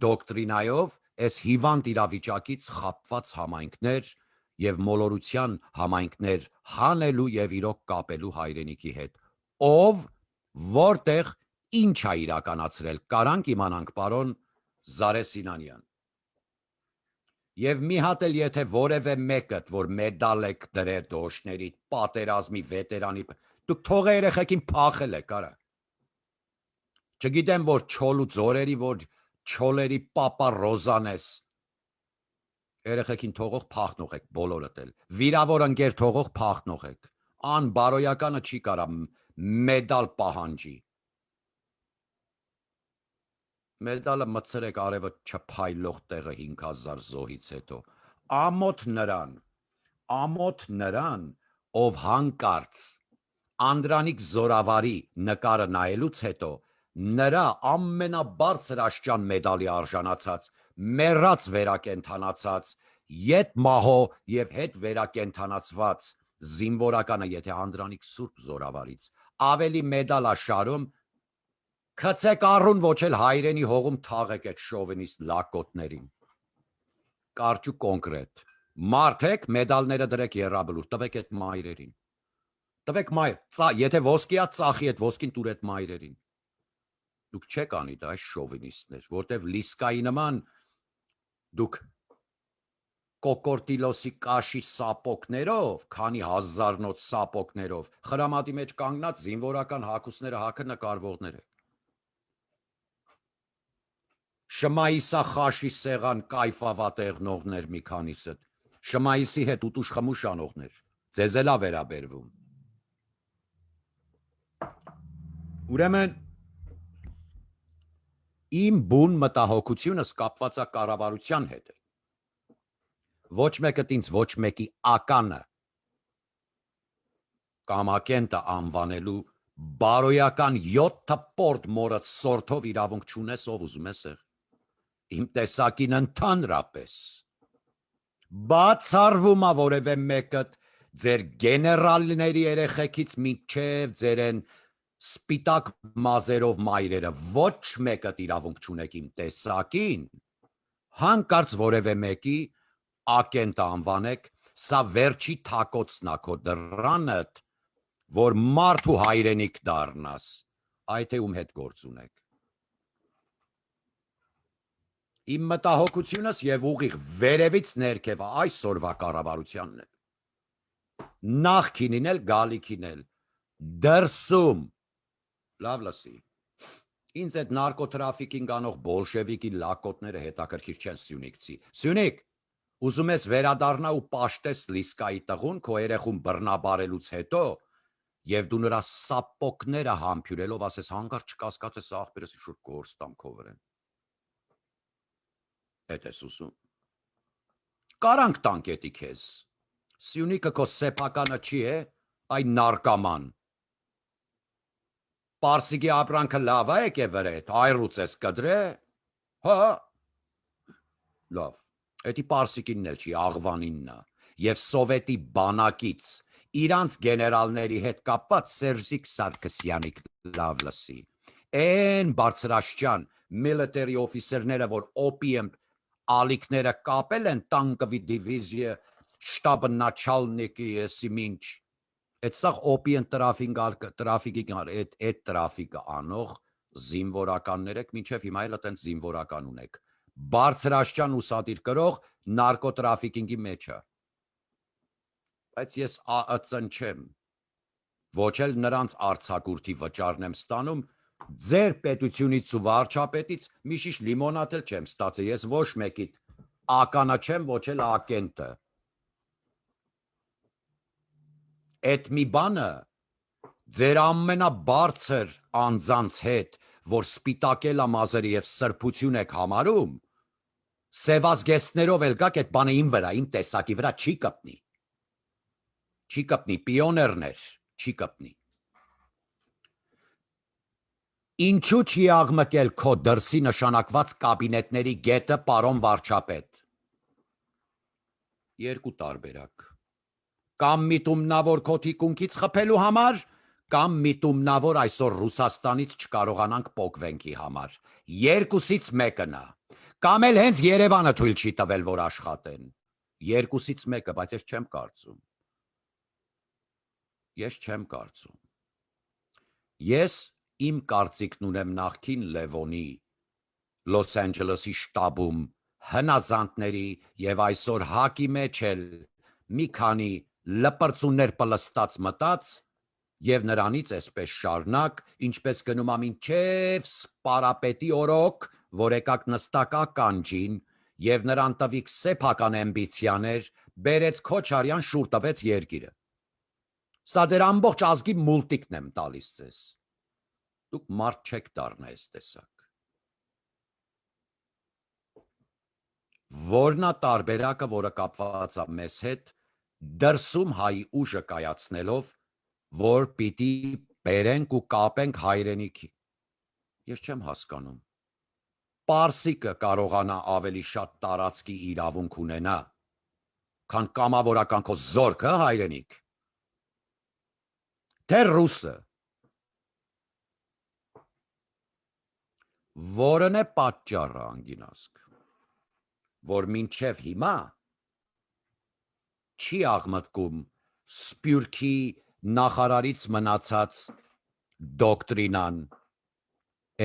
դոկտրինայով այս հիվանդ իրավիճակից խապված համայնքներ և մոլորության համայնքներ հանելու և իրոք կապելու հայրենիքի հետ, ով, որտեղ, ինչ է իրականացրել, կարանք իմանանք պարոն Զարե Սինանյան։ Եվ մի հատ էլ եթե որևէ մեկդ, որ մեդալ եք դրել դոշների, պատերազմի վետերանի, դուք թող երեխեքին փախել եք, արա։ Չգիտեմ, որ չոլ ու ձորերի, որ չոլերի պապա Ռոզանես, երեխեքին թողող փախնող եք, բոլորդ էլ, վիրավոր ընկեր թողող փախնող եք, անբարոյականը չի կարա մեդալ պահանջի։ Մեդալը մցրեք արևը չփայլող տեղը 5000 զոհից հետո, ամոթ նրան, ով հանկարծ Անդրանիկ Զորավարի նկարը նայելուց հետո նրա ամենաբարձր աշճան մեդալի արժանացած, մեռած վերակենդանացած, ետ մահո և հետ վերակենդանացված զինվորականը, եթե Անդրանիկ Սուրբ Զորավարից ավելի մեդալ աշարում, քցեք առուն ոչ էլ հայրենի հողում թաղեք այդ շովինիստ լակոտներին։ Կարճ ու կոնկրետ, մարդեք մեդալները դրեք եռաբլուր, տվեք այդ մայրերին։ Տվեք մայր, եթե ոսկի է, ծախի այդ ոսկին տուր այդ մայրերին։ Դուք չեք անի դա այս շովինիստներ, որտև լիսկայի նման դուք կոկորտիլոսի կաշի սապոկներով, քանի հազարնոց սապոկներով, խրամատի մեջ կանգնած զինվորական հագուստները հագը նկարվողներ եք։ Շմայիսա խաշի սեղան կայֆավատեղնողներ մի քանիսդ, Շմայիսի հետ ուտուշ խմուշ անողներ, ձեզ էլա վերաբերվում։ Ուրեմն, իմ բուն մտահոգությունս կապված է կառավարության հետ է։ Ոչ մեկը ինձ ոչ մեկի ականը կամ ակենտը անվանելու բարոյական 7 պորտ մորդ սորթով իրավունք չունես, ով ուզում ես եղ։ Իմ տեսակին ընդհանրապես բացառվում է որևէ մեկդ ձեր գեներալների երեխեքից մինչև ձեր են սպիտակ մազերով մայրերը, ոչ մեկդ իրավունք չունեք իմ տեսակին, հանկարծ որևէ մեկի ակենտ անվանեք, սա վերջի թակոցն է քո դռանդ, որ մարդ ու հայրենիք դառնաս, այդ է ում հետ գործ ունեք։ Իմ մտահոգությունս և ուղիղ վերևից ներքև այսօրվա կառավարությանն է։ Նախքինին էլ, գալիքին էլ, դրսում, լավ լսի, ինձ այդ նարկոտրաֆիկինգ անող բոլշևիկի լակոտները հետաքրքիր չեն Սյունիքցի։ Սյունիք, ուզում ես վերադառնա ու պաշտես լիսկայի տղուն քո երեխուն բռնաբարելուց հետո և դու նրա սապոկները համբյուրելով ասես հանկարծ չկասկածես աղբերս ինչ-որ գործ տամ քո վրեն։ Էդ ես ուզում։ Կարանք տանք էդի քեզ։ Սյունիքը քո սեփականը չի է, այն նարկաման։ Պարսիկի ապրանքը լավ է եկե վրետ, այրուց ես կդրե։ Հա։ Լավ, էդի պարսիկինն էլ չի, աղվանինն է։ Եվ սովետի բանակից իրանց գեներալների հետ կապված Սերժիկ Սարգսյանիք լավ լսի։ Են բարձրաշճան military officer-ները, որ օպիեմ ալիքները կապել են տանկովի դիվիզիա շտաբ նաչալնիկի սիմինչ, այդ սաղ օպիեն այդ տրաֆիկը անող զինվորականներ եք, մինչև հիմա էլ այդենց զինվորական ունեք, բարձրաշճան ուսադիր կրող նարկոտրաֆիկինգի մեջը, բայց ես ԱԸՑ-ն չեմ, ոչ էլ նրանց արձակուրդի վճարն եմ ստանում, ձեր պետությունից ու վարչապետից մի շիշ լիմոնադ էլ չեմ ստացել, ես ոչ մեկիդ ականը չեմ, ոչ էլ ակենտը։ Էդ մի բանը ձեր ամենաբարձր անձանց հետ, որ սպիտակել ամազերի և սրբություն եք համարում, սևազգեստներով էլ գաք էդ բանը իմ վրա, իմ տեսակի վրա չի կպնի։ Չի կպնի, պիոներներ, չի կպնի։ Ինչու չի աղմկել քո դրսի նշանակված կաբինետների գետը, պարոն վարչապետ։ Երկու տարբերակ։ Կամ միտումնավոր քո թիկունքից խփելու համար, կամ միտումնավոր այսօր Ռուսաստանից չկարողանանք պոկվենքի համար։ Երկուսից մեկն է։ Կամ էլ հենց Երևանը թույլ չի տվել, որ աշխատեն։ Երկուսից մեկը, բայց ես չեմ կարծում։ Ես իմ կարծիքն ունեմ նախքին Լևոնի Լոս Անջելեսի շտաբում հնազանդների եւ այսօր հակի մեջ էլ մի քանի լպրծուններ պլստած մտած եւ նրանից այսպես շարունակ, ինչպես գնում ամինչեւ սպարապետի օրոք, որ եկակ նստակ ականջին եւ նրան տվիք սեփական ամբիցիաներ, բերեց Քոչարյան շուր տվեց երկիրը։ Սա ձեր ամբողջ ազգի մուլտիկն եմ տալիս ձեզ։ Դուք մարդ չեք դառնա այս տեսակ։ Որն է տարբերակը, որը կապված է մեզ հետ, դրսում հայի ուժը կայացնելով, որ պիտի բերենք ու կապենք հայրենիքի։ Ես չեմ հասկանում։ Պարսիկը կարողանա ավելի շատ տարածքի իրավունք ունենա, քան կամավորական քո զորքը հայրենիք։ Թե ռուսը։ Որն է պատճառը, անգինասկ, որ մինչև հիմա չի աղմտքում Սփյուռքի նախարարից մնացած դոկտրինան,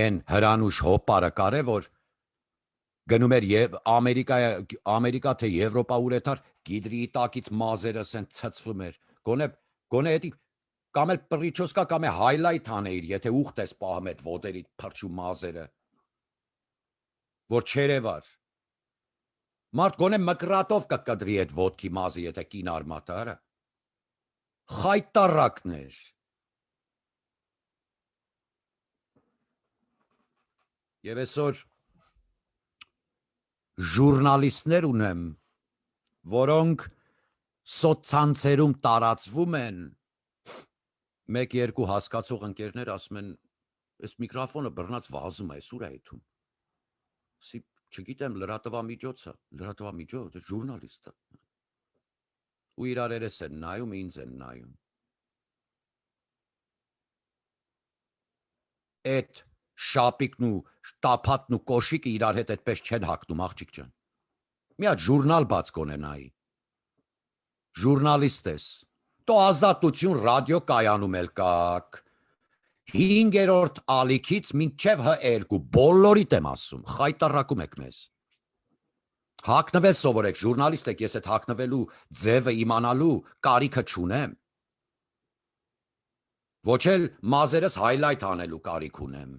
են հրանուշ հոպարը կարե, որ գնում էր եւ Ամերիկա թե Եվրոպա ուրեթար գիդրիի տակից մազերը սեն ցծվում էր, գոնե էդի կամ էլ պրիչոսկա կամ է հայլայթ անեիր, եթե ուխտ ես պահում այդ ոտերիդ փրչու մազերը, որ չերևար, մարդ գոնե մկրատով կկդրի այդ ոտքի մազը, եթե կին արմատարը, խայտարակներ, եւ այսօր ժուրնալիստներ ունեմ, որոնք սոցցանցերում տարածվում են, մեկ-երկու հասկացող ընկերներ ասում են, այս միկրոֆոնը բռնած վազում է, սուր է եթում, չգիտեմ, լրատվամիջոցը, ժուրնալիստը, ու իրար երես են նայում, ինձ են նայում, այդ շապիկն ու տափատն ու կոշիկը իրար հետ այդպես չեն հագնում, աղջիկ ջան, մի հատ ժուրնալ բաց կոնենայի, ժուրնալիստ ես, տո Ազատություն ռադիո կայանում էլ կակ, 5-րդ ալիքից մինչև Հ2, բոլորիդ եմ ասում, խայտարակում եք մեզ, հագնվել սովորեք, ժուրնալիստ եք, ես այդ հագնվելու ձևը իմանալու կարիքը չունեմ, ոչ էլ մազերս հայլայթ անելու կարիք ունեմ,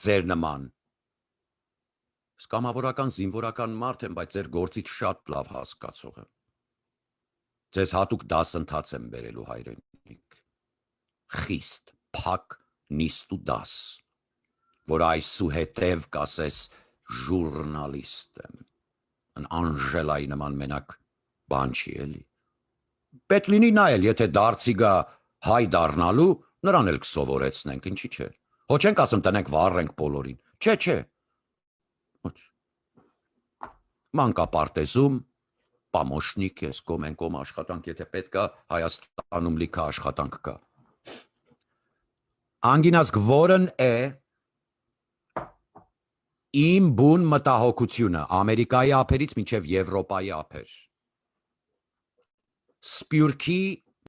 ձեր նման, սկամավորական զինվորական մարդ եմ, բայց ձեր գործից շատ լավ հասկացող եմ, ձեզ հատուկ դասընթաց եմ բերելու հայրենիք, խիստ, փակ, նիստ ու դաս, որ այսուհետև կասես ժուրնալիստ եմ, են Անժելայի նման մենակ բան չի էլի, պետք լինի նայել, եթե դարձի գա հայ դառնալու, նրան էլ կսովորեցնենք, ինչի չէ, հո չենք ասում տնենք վառենք բոլորին, չէ, մանկապարտեզում, պամոշնիկ ես, կոմ աշխատանք, եթե պետք է Հայաստանում լիքը աշխատանք կա, անգինասկ որն է իմ բուն մտահոգությունը Ամերիկայի ափերից մինչև Եվրոպայի ափեր, Սփյուռքի